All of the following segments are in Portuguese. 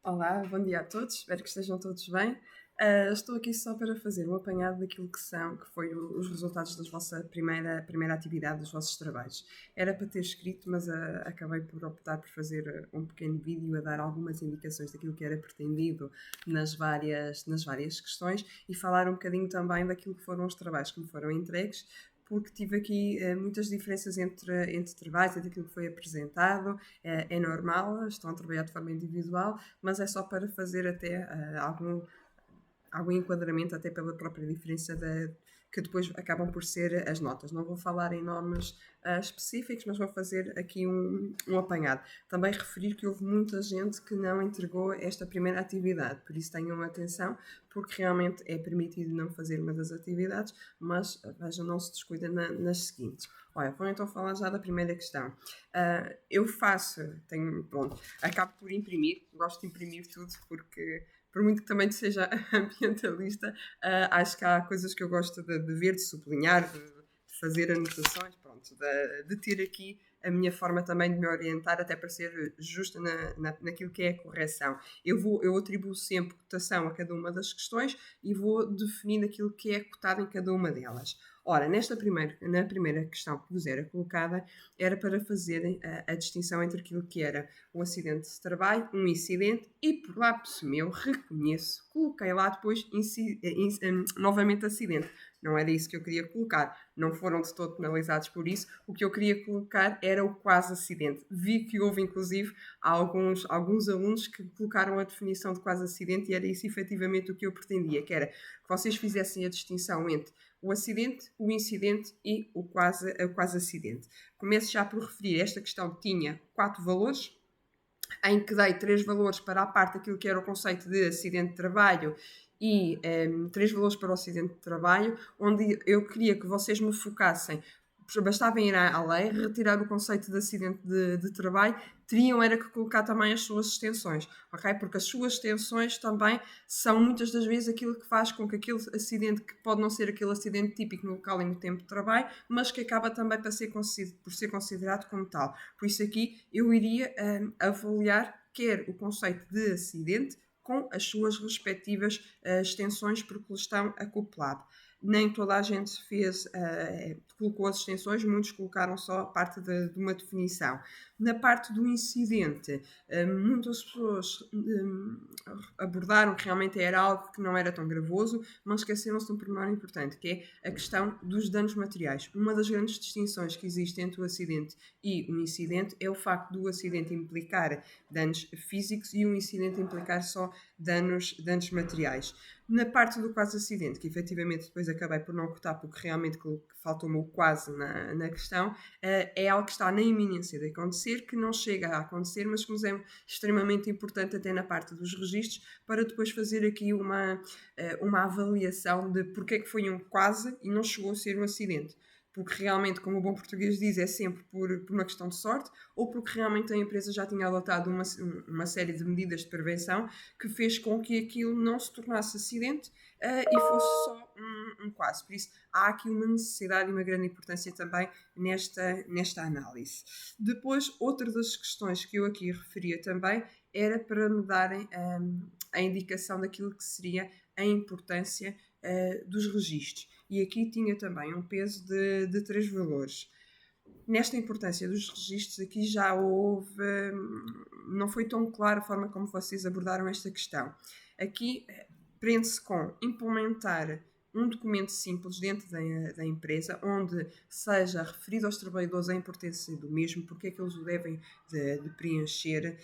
Olá, bom dia a todos, espero que estejam todos bem. Estou aqui só para fazer um apanhado daquilo que foi os resultados da vossa primeira atividade, dos vossos trabalhos. Era para ter escrito, mas acabei por optar por fazer um pequeno vídeo a dar algumas indicações daquilo que era pretendido nas várias questões e falar um bocadinho também daquilo que foram os trabalhos que me foram entregues, porque tive aqui muitas diferenças entre trabalhos, entre aquilo que foi apresentado. É normal, estão a trabalhar de forma individual, mas é só para fazer até algum enquadramento, até pela própria diferença que depois acabam por ser as notas. Não vou falar em nomes específicos, mas vou fazer aqui um apanhado. Também referir que houve muita gente que não entregou esta primeira atividade, por isso tenham atenção, porque realmente é permitido não fazer uma das atividades, mas vejam, não se descuida nas seguintes. Olha, vou então falar já da primeira questão. Eu acabo por imprimir, gosto de imprimir tudo porque por muito que também seja ambientalista, acho que há coisas que eu gosto de ver, de sublinhar, de fazer anotações, pronto, de ter aqui a minha forma também de me orientar, até para ser justa naquilo que é a correção. Eu atribuo sempre cotação a cada uma das questões e vou definindo aquilo que é cotado em cada uma delas. Ora, na primeira questão que vos era colocada, era para fazerem a distinção entre aquilo que era um acidente de trabalho, um incidente, e por lápis meu, reconheço, coloquei lá depois novamente acidente. Não era isso que eu queria colocar, não foram de todo penalizados por isso. O que eu queria colocar era o quase acidente. Vi que houve inclusive alguns alunos que colocaram a definição de quase acidente e era isso efetivamente o que eu pretendia, que era que vocês fizessem a distinção entre o acidente, o incidente e o quase acidente. Começo já por referir, esta questão tinha 4 valores, em que dei 3 valores para a parte daquilo que era o conceito de acidente de trabalho e 3 valores para o acidente de trabalho, onde eu queria que vocês me focassem. Bastava ir à lei, retirar o conceito de acidente de trabalho, teriam era que colocar também as suas extensões, ok? Porque as suas extensões também são muitas das vezes aquilo que faz com que aquele acidente, que pode não ser aquele acidente típico no local e no tempo de trabalho, mas que acaba também por ser considerado como tal. Por isso aqui eu iria avaliar quer o conceito de acidente com as suas respectivas extensões porque lhe estão acoplado. Nem toda a gente colocou as extensões, muitos colocaram só a parte de uma definição. Na parte do incidente, muitas pessoas abordaram que realmente era algo que não era tão gravoso, mas esqueceram-se de um pormenor importante, que é a questão dos danos materiais. Uma das grandes distinções que existe entre o acidente e o incidente é o facto do acidente implicar danos físicos e o incidente implicar só danos materiais. Na parte do quase acidente, que efetivamente depois acabei por não cotar porque realmente faltou-me o quase na questão, é algo que está na iminência de acontecer, que não chega a acontecer, mas que nos é extremamente importante até na parte dos registros, para depois fazer aqui uma avaliação de porque é que foi um quase e não chegou a ser um acidente. Porque realmente, como o bom português diz, é sempre por uma questão de sorte, ou porque realmente a empresa já tinha adotado uma série de medidas de prevenção que fez com que aquilo não se tornasse acidente e fosse só um quase. Por isso, há aqui uma necessidade e uma grande importância também nesta análise. Depois, outra das questões que eu aqui referia também era para me darem a indicação daquilo que seria a importância dos registros. E aqui tinha também um peso de 3 valores. Nesta importância dos registros, aqui já houve, não foi tão clara a forma como vocês abordaram esta questão. Aqui prende-se com implementar um documento simples dentro da empresa, onde seja referido aos trabalhadores a importância do mesmo, porque é que eles o devem de preencher,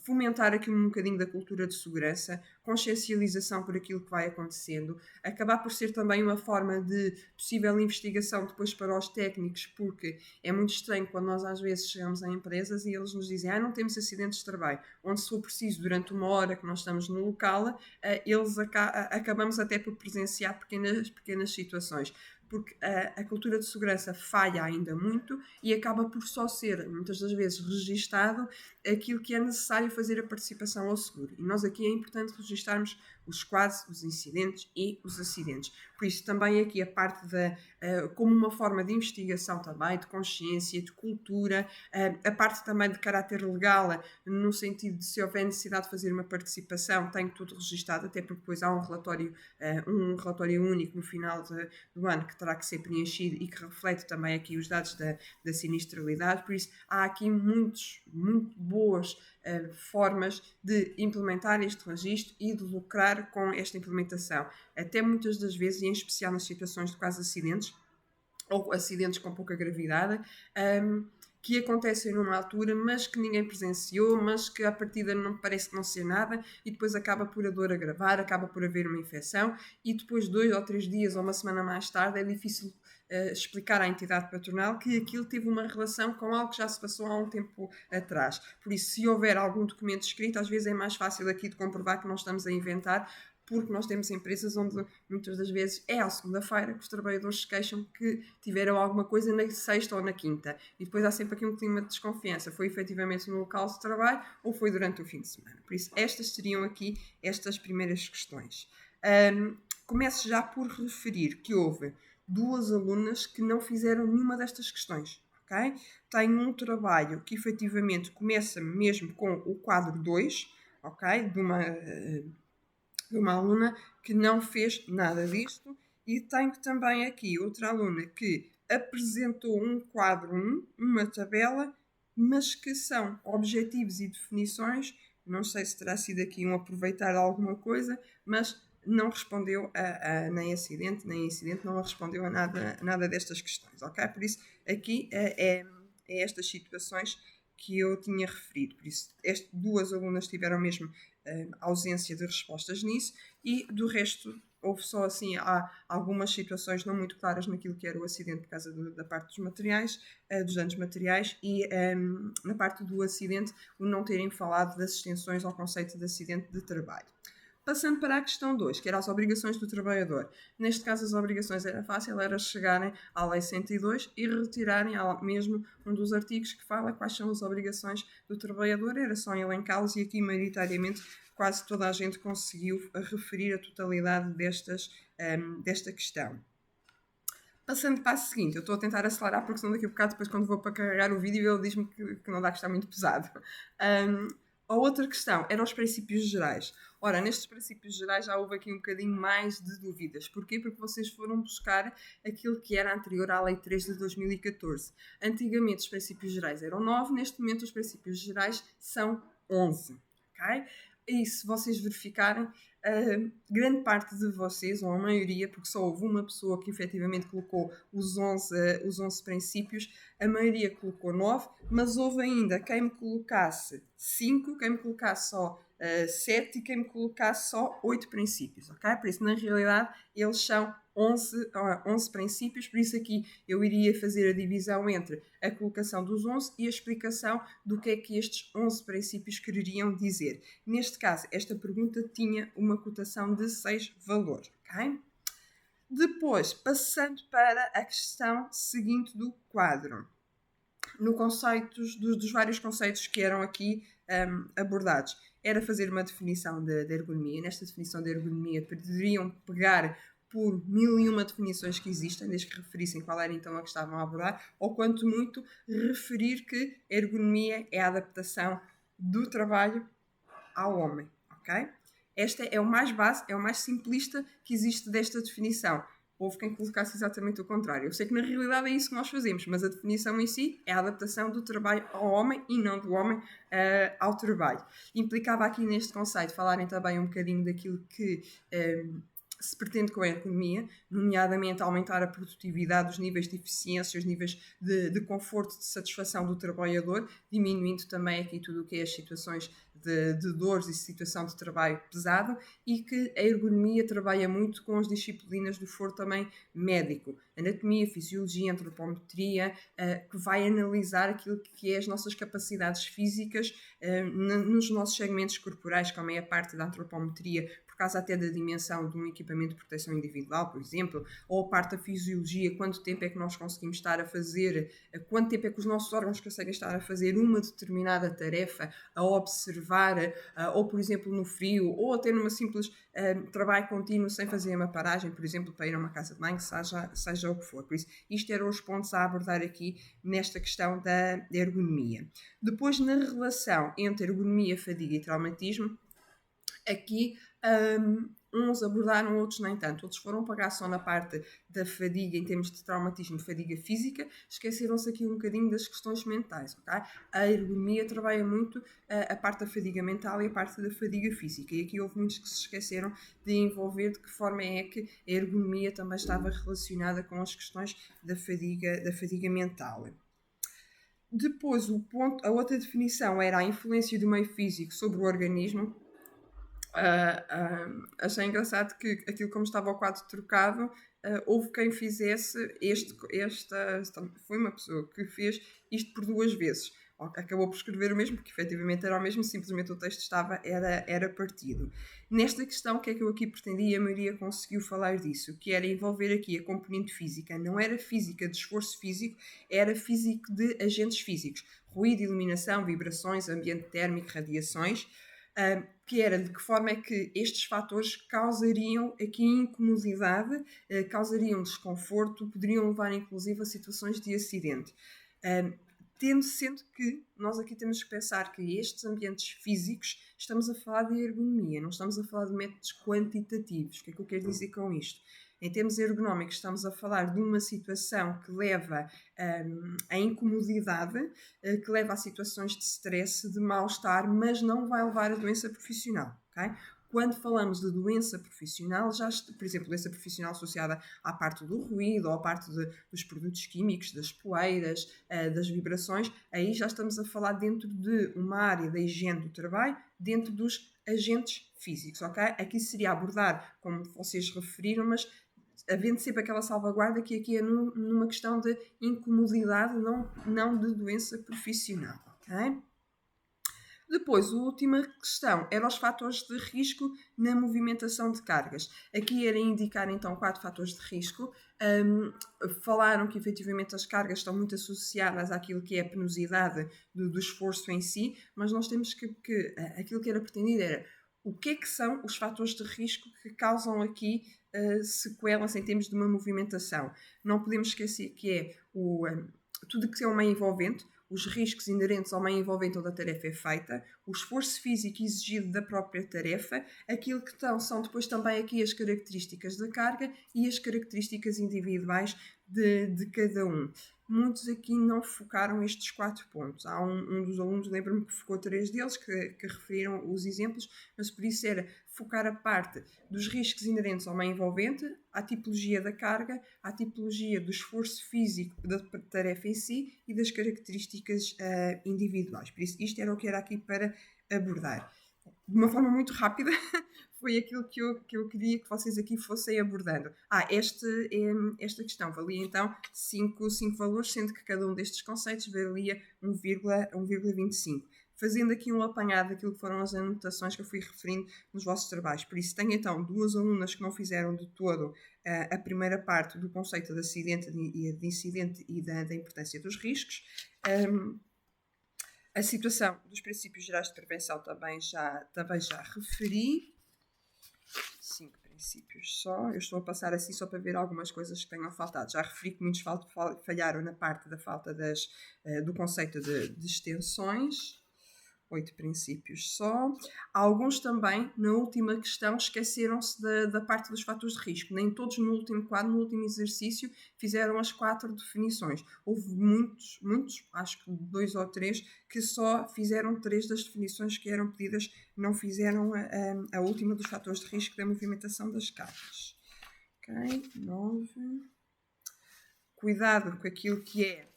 fomentar aqui um bocadinho da cultura de segurança, consciencialização por aquilo que vai acontecendo, acabar por ser também uma forma de possível investigação depois para os técnicos, porque é muito estranho quando nós às vezes chegamos a empresas e eles nos dizem não temos acidentes de trabalho, onde se for preciso durante uma hora que nós estamos no local, acabamos até por presenciar pequenas situações. porque a cultura de segurança falha ainda muito e acaba por só ser, muitas das vezes, registado aquilo que é necessário fazer a participação ao seguro. E nós aqui é importante registarmos os quase, os incidentes e os acidentes. Por isso, também aqui a parte como uma forma de investigação também, de consciência, de cultura, a parte também de caráter legal, no sentido de se houver necessidade de fazer uma participação, tem tudo registado, até porque depois há um relatório único no final do ano que terá que ser preenchido e que reflete também aqui os dados da sinistralidade. Por isso, há aqui muito boas formas de implementar este registro e de lucrar com esta implementação. Até muitas das vezes, e em especial nas situações de quase acidentes, ou acidentes com pouca gravidade, que acontecem numa altura, mas que ninguém presenciou, mas que à partida não parece não ser nada, e depois acaba por a dor agravar, acaba por haver uma infecção, e depois 2 ou 3 dias ou uma semana mais tarde é difícil explicar à entidade patronal que aquilo teve uma relação com algo que já se passou há um tempo atrás. Por isso, se houver algum documento escrito, às vezes é mais fácil aqui de comprovar que não estamos a inventar, porque nós temos empresas onde muitas das vezes é à segunda-feira que os trabalhadores se queixam que tiveram alguma coisa na sexta ou na quinta. E depois há sempre aqui um clima de desconfiança. Foi efetivamente no local de trabalho ou foi durante o fim de semana? Por isso, estas seriam aqui estas primeiras questões. Começo já por referir que houve 2 alunas que não fizeram nenhuma destas questões. Okay? Tenho um trabalho que efetivamente começa mesmo com o quadro 2, okay? de uma aluna que não fez nada disto, e tenho também aqui outra aluna que apresentou um quadro 1, uma tabela, mas que são objetivos e definições. Não sei se terá sido aqui um aproveitar alguma coisa, mas não respondeu nem acidente, nem incidente, não respondeu a nada destas questões, ok? Por isso, aqui é estas situações que eu tinha referido. Por isso, 2 alunas tiveram mesmo ausência de respostas nisso, e do resto houve só assim há algumas situações não muito claras naquilo que era o acidente por causa da parte dos materiais, dos danos materiais, e na parte do acidente o não terem falado das extensões ao conceito de acidente de trabalho. Passando para a questão 2, que eram as obrigações do trabalhador. Neste caso, as obrigações era fácil, era chegarem à Lei 102 e retirarem mesmo um dos artigos que fala quais são as obrigações do trabalhador, era só elencá-los, e aqui, maioritariamente, quase toda a gente conseguiu referir a totalidade desta questão. Passando para a seguinte, eu estou a tentar acelerar porque senão daqui a bocado, depois quando vou para carregar o vídeo, ele diz-me que não dá, que está muito pesado. A outra questão eram os princípios gerais. Ora, nestes princípios gerais já houve aqui um bocadinho mais de dúvidas. Porquê? Porque vocês foram buscar aquilo que era anterior à Lei 3 de 2014. Antigamente os princípios gerais eram 9, neste momento os princípios gerais são 11. Okay? E se vocês verificarem, grande parte de vocês, ou a maioria, porque só houve uma pessoa que efetivamente colocou os 11 princípios, a maioria colocou 9, mas houve ainda quem me colocasse 5, quem me colocasse só 7 e quem me colocasse só 8 princípios, ok? Por isso, na realidade, eles são 11 princípios, por isso aqui eu iria fazer a divisão entre a colocação dos 11 e a explicação do que é que estes 11 princípios quereriam dizer. Neste caso, esta pergunta tinha uma cotação de 6 valores, ok? Depois, passando para a questão seguinte do quadro, no conceitos, dos vários conceitos que eram aqui abordados, era fazer uma definição de ergonomia. Nesta definição de ergonomia poderiam pegar por 1001 definições que existem, desde que referissem qual era então a que estavam a abordar, ou quanto muito referir que a ergonomia é a adaptação do trabalho ao homem, ok? Esta é o mais básico, é o mais simplista que existe desta definição. Houve quem colocasse exatamente o contrário. Eu sei que na realidade é isso que nós fazemos, mas a definição em si é a adaptação do trabalho ao homem e não do homem ao trabalho. Implicava aqui neste conceito falarem também um bocadinho daquilo que se pretende com a ergonomia, nomeadamente aumentar a produtividade, os níveis de eficiência, os níveis de conforto, de satisfação do trabalhador, diminuindo também aqui tudo o que é as situações de dores e situação de trabalho pesado, e que a ergonomia trabalha muito com as disciplinas do foro também médico, anatomia, fisiologia, antropometria, que vai analisar aquilo que é as nossas capacidades físicas nos nossos segmentos corporais, como é a parte da antropometria, por causa até da dimensão de um equipamento de proteção individual, por exemplo, ou a parte da fisiologia, quanto tempo é que nós conseguimos estar a fazer, quanto tempo é que os nossos órgãos conseguem estar a fazer uma determinada tarefa, a observar, ou por exemplo no frio, ou até numa simples trabalho contínuo sem fazer uma paragem, por exemplo, para ir a uma casa de banho, seja o que for. Por isso, isto eram os pontos a abordar aqui nesta questão da ergonomia. Depois, na relação entre ergonomia, fadiga e traumatismo, aqui uns abordaram, outros nem tanto. Outros foram pagar só na parte da fadiga, em termos de traumatismo, fadiga física, esqueceram-se aqui um bocadinho das questões mentais, ok? A ergonomia trabalha muito a parte da fadiga mental e a parte da fadiga física, e aqui houve muitos que se esqueceram de envolver de que forma é que a ergonomia também estava relacionada com as questões da fadiga mental. Depois, a outra definição era a influência do meio físico sobre o organismo. Achei engraçado que aquilo, como estava o quadro trocado, houve quem fizesse foi uma pessoa que fez isto por 2 vezes. Acabou por escrever o mesmo, porque efetivamente era o mesmo, simplesmente o texto era partido. Nesta questão, o que é que eu aqui pretendia, a Maria conseguiu falar disso, que era envolver aqui a componente física. Não era física de esforço físico, era físico de agentes físicos. Ruído, iluminação, vibrações, ambiente térmico, radiações, que era de que forma é que estes fatores causariam aqui incomodidade, causariam desconforto, poderiam levar inclusive a situações de acidente. Sendo que nós aqui temos que pensar que estes ambientes físicos, estamos a falar de ergonomia, não estamos a falar de métodos quantitativos. O que é que eu quero dizer com isto? Em termos ergonómicos, estamos a falar de uma situação que leva à incomodidade, que leva a situações de stress, de mal-estar, mas não vai levar a doença profissional, ok? Quando falamos de doença profissional, por exemplo, doença profissional associada à parte do ruído, ou à parte dos produtos químicos, das poeiras, das vibrações, aí já estamos a falar dentro de uma área da higiene do trabalho, dentro dos agentes físicos, ok? Aqui seria abordar, como vocês referiram, mas havendo sempre aquela salvaguarda que aqui é numa questão de incomodidade, não de doença profissional, ok? Depois, a última questão eram os fatores de risco na movimentação de cargas. Aqui era indicar então 4 fatores de risco. Falaram que efetivamente as cargas estão muito associadas àquilo que é a penosidade do esforço em si, mas nós temos que aquilo que era pretendido era o que é que são os fatores de risco que causam aqui sequelas em termos de uma movimentação. Não podemos esquecer que é tudo que é um meio envolvente, os riscos inerentes ao meio envolvente onde a tarefa é feita, o esforço físico exigido da própria tarefa, aquilo que são depois também aqui as características da carga e as características individuais de cada um. Muitos aqui não focaram estes 4 pontos. Há um dos alunos, lembro-me que focou 3 deles, que referiram os exemplos, mas por isso era focar a parte dos riscos inerentes ao meio envolvente, à tipologia da carga, à tipologia do esforço físico da tarefa em si e das características individuais. Por isso, isto era o que era aqui para abordar. De uma forma muito rápida, foi aquilo que eu queria que vocês aqui fossem abordando. Esta questão valia então 5 valores, sendo que cada um destes conceitos valia 1,25. Fazendo aqui um apanhado daquilo que foram as anotações que eu fui referindo nos vossos trabalhos. Por isso, tenho então 2 alunas que não fizeram de todo a primeira parte do conceito de acidente de incidente e da importância dos riscos. A situação dos princípios gerais de prevenção também já referi. 5 princípios só. Eu estou a passar assim só para ver algumas coisas que tenham faltado. Já referi que muitos falharam na parte da falta do conceito de extensões. 8 princípios só. Alguns também, na última questão, esqueceram-se da parte dos fatores de risco. Nem todos no último quadro, no último exercício, fizeram as 4 definições. Houve muitos, acho que 2 ou 3, que só fizeram 3 das definições que eram pedidas, não fizeram a última dos fatores de risco da movimentação das cargas. Ok, 9. Cuidado com aquilo que é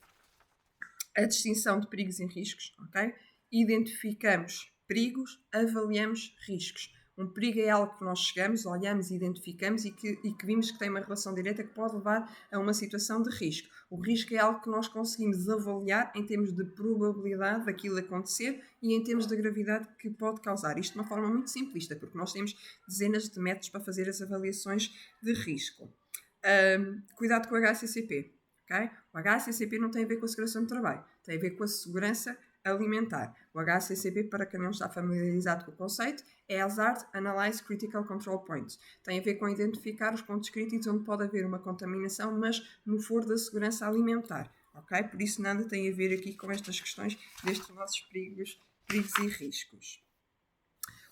a distinção de perigos e riscos, ok? Identificamos perigos, avaliamos riscos. Um perigo é algo que nós chegamos, olhamos, identificamos e que vimos que tem uma relação direta que pode levar a uma situação de risco. O risco é algo que nós conseguimos avaliar em termos de probabilidade daquilo acontecer e em termos da gravidade que pode causar. Isto de uma forma muito simplista, porque nós temos dezenas de métodos para fazer as avaliações de risco. Cuidado com o HACCP. Okay? O HACCP não tem a ver com a segurança no trabalho, tem a ver com a segurança alimentar. O HACCP, para quem não está familiarizado com o conceito, é Hazard Analyze Critical Control Points. Tem a ver com identificar os pontos críticos onde pode haver uma contaminação, mas no foro da segurança alimentar. Okay? Por isso nada tem a ver aqui com estas questões destes nossos perigos e riscos.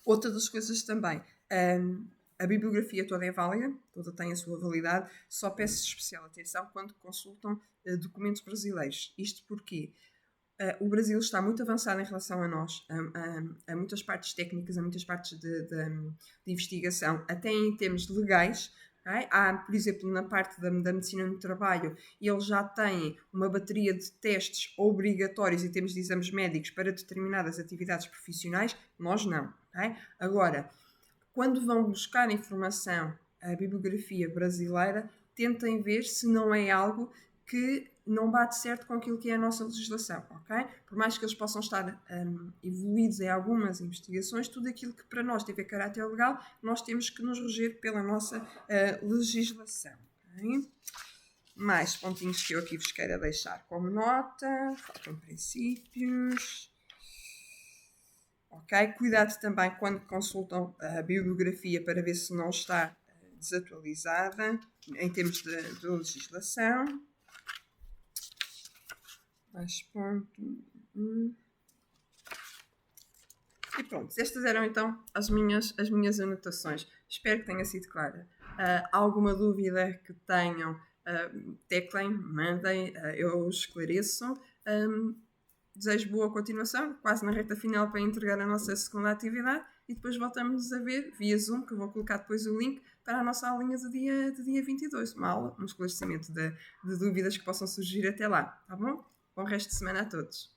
Outra das coisas também, a bibliografia toda é válida, toda tem a sua validade, só peço especial atenção quando consultam documentos brasileiros. Isto porque o Brasil está muito avançado em relação a nós, a muitas partes técnicas, a muitas partes de investigação, até em termos legais. Okay? Há, por exemplo, na parte da medicina no trabalho, eles já têm uma bateria de testes obrigatórios em termos de exames médicos para determinadas atividades profissionais, nós não. Okay? Agora, quando vão buscar informação, a bibliografia brasileira, tentem ver se não é algo que não bate certo com aquilo que é a nossa legislação, ok? Por mais que eles possam estar evoluídos em algumas investigações, tudo aquilo que para nós teve caráter legal, nós temos que nos reger pela nossa legislação. Okay? Mais pontinhos que eu aqui vos quero deixar como nota. Faltam princípios. Ok? Cuidado também quando consultam a bibliografia para ver se não está desatualizada em termos de legislação. Mais ponto. E pronto, estas eram então as minhas anotações. Espero que tenha sido clara. Alguma dúvida que tenham, teclem, mandem, eu esclareço. Desejo boa continuação, quase na reta final para entregar a nossa segunda atividade e depois voltamos a ver via Zoom, que eu vou colocar depois o link para a nossa aulinha do dia 22. Uma aula, um esclarecimento de dúvidas que possam surgir até lá, tá bom? Bom resto de semana a todos.